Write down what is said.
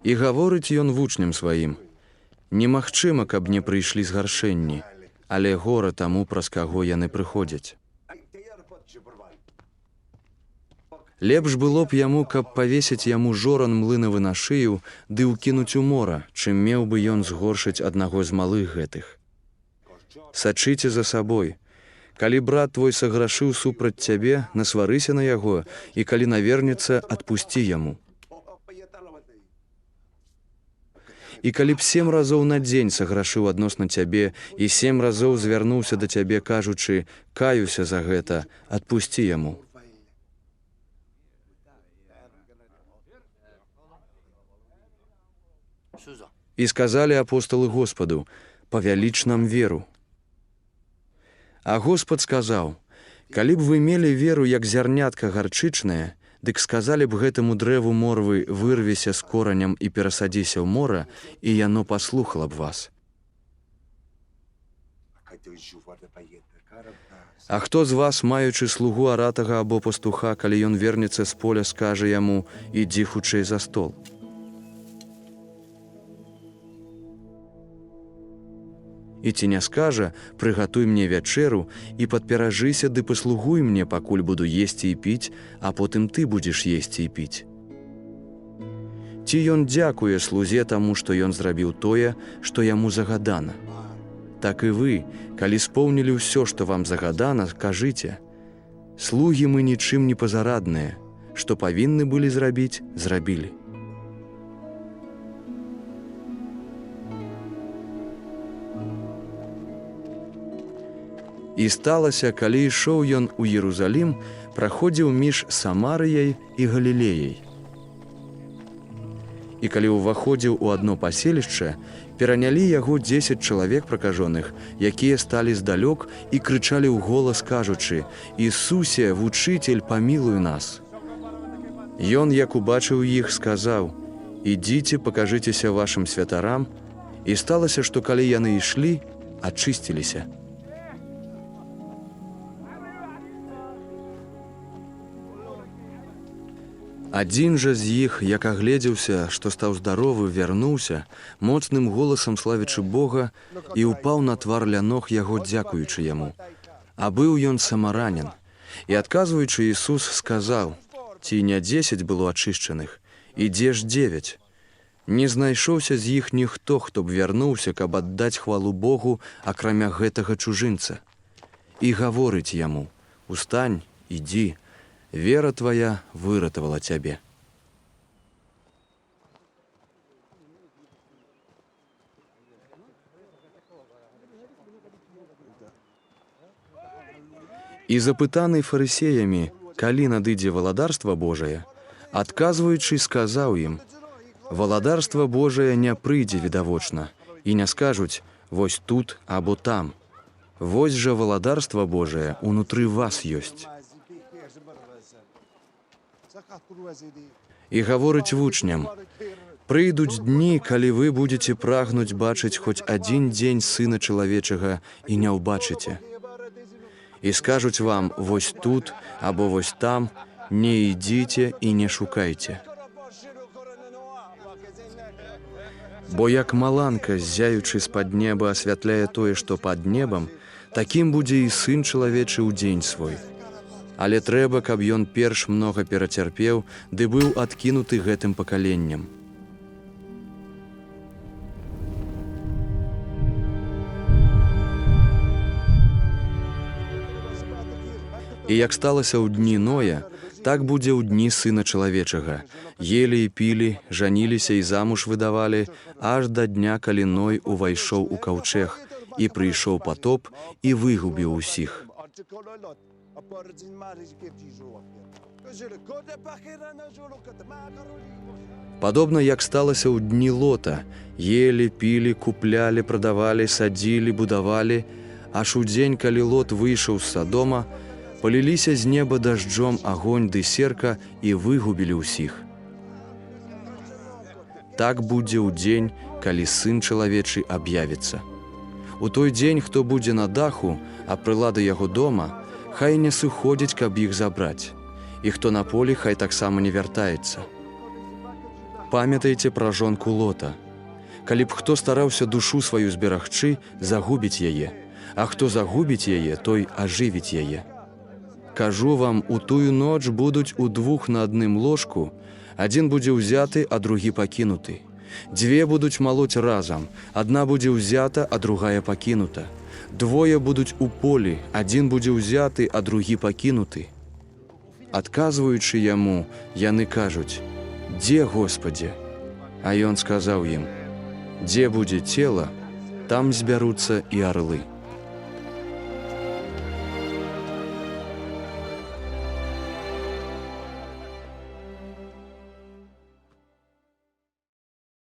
І гаворыць ён вучням сваім: немагчыма, каб не прыйшлі згаршэнні, але гора таму, праз каго яны прыходзяць. Лепш было б яму, каб павесіць яму жоран млынавы на шыю ды ўкінуць у мора, чым меў бы ён згоршыць аднаго з малых гэтых. Сачыце за сабой. Калі брат твой саграшыў супраць цябе, насварыся на яго, і калі навернецца, адпусці яму. І калі б 7 разоў на дзень саграшыў адносна цябе і 7 разоў звярнуўся да цябе, кажучы: каюся за гэта, адпусці яму. І сказалі апосталы Господу: павяліч нам веру. А Господ сказаў: калі б вы мелі веру, як зярнятка гарчычнае, дык сказалі б гэтаму дрэву морвы: вырвіся з коранем і перасадзіся ў мора, і яно паслухала б вас. А хто з вас, маючы слугу аратага або пастуха, калі ён вернецца з поля, скажа яму: ідзі хутчэй за стол? І ці не скажа: прыгатуй мне вячэру і падперажыся ды паслугуй мне, пакуль буду есці і піць, а потым ты будзеш есці і піць. Ці ён дзякуе слузе таму, што ён зрабіў тое, што яму загадана? Так і вы, калі споўнілі ўсё, што вам загадана, кажыце: слугі мы нічым не пазарадныя, што павінны былі зрабіць, зрабілі. І сталася, калі ішоў ён у Єрусалім, праходзіў між Самарыяй і Галілеяй. І калі ўваходзіў у адно паселішча, перанялі яго 10 чалавек пракажоных, якія сталі здалёк і крычалі ў голас, кажучы: «Ісусе, вучыцель, памілуй нас». Ён, як убачыў іх, сказаў: «Ідзіце, пакажыцеся вашым святарам». І сталася, што калі яны ішлі, ачысціліся. Адзін жа з іх, як агледзеўся, што стаў здаровы, вярнуўся, моцным голасам славячы Бога, і ўпаў на твар ля ног яго, дзякуючы яму. А быў ён самаранін. І адказваючы, Ісус сказаў: «Ці не 10 было ачышчаных? І дзе ж 9? Не знайшоўся з іх ніхто, хто б вярнуўся, каб аддаць хвалу Богу, акрамя гэтага чужынца. І гаворыць яму: устань, ідзі, вера твая выратавала цябе». І запытаны фарысеямі, калі надыдзе валадарства Божае, адказваючы, сказаў ім: «Валадарства Божае не прыйдзе відавочна, і не скажуць: вось тут або там. Вось жа валадарства Божае унутры вас ёсць». І гаворыць вучням: «Прыйдуць дні, калі вы будзеце прагнуць бачыць хоць адзін дзень Сына Чалавечага і не ўбачыце. І скажуць вам: вось тут або вось там, не ідзіце і не шукайце. Бо як маланка, ззяючы з-пад неба, асвятляе тое, што пад небам, такім будзе і Сын Чалавечы ў дзень свой. Але трэба, каб ён перш многа перацярпеў, ды быў адкінуты гэтым пакаленнем». І як сталася ў дні Ноя, так будзе ў дні Сына Чалавечага. Елі і пілі, жаніліся і замуж выдавалі, аж да дня, калі Ной увайшоў у каўчэг, і прыйшоў патоп і выгубіў усіх. Падобна, як сталася ў дні Лота, елі, пілі, куплялі, прадавалі, садзілі, будавалі, аж у дзень, калі Лот выйшаў з Садома, паліліся з неба дажджом агонь ды серка і выгубілі ўсіх. Так будзе ў дзень, калі Сын Чалавечы аб'явіцца. У той дзень, хто будзе на даху, а прылады яго дома, хай не сыходзіць, каб іх забраць. І хто на полі, хай таксама не вяртаецца. Памятайце пра жонку Лота. Калі б хто стараўся душу сваю зберагчы, загубіць яе, а хто загубіць яе, той ажывіць яе. Кажу вам, у тую ноч будуць удвух на адным ложку, адзін будзе ўзяты, а другі пакінуты. Дзве будуць малоць разам, адна будзе ўзята, а другая пакінута. Двое будуць у полі, адзін будзе ўзяты, а другі пакінуты. Адказваючы яму, яны кажуць: «Дзе, Господзе?» А ён сказаў ім: «Дзе будзе цела, там збяруцца і арлы».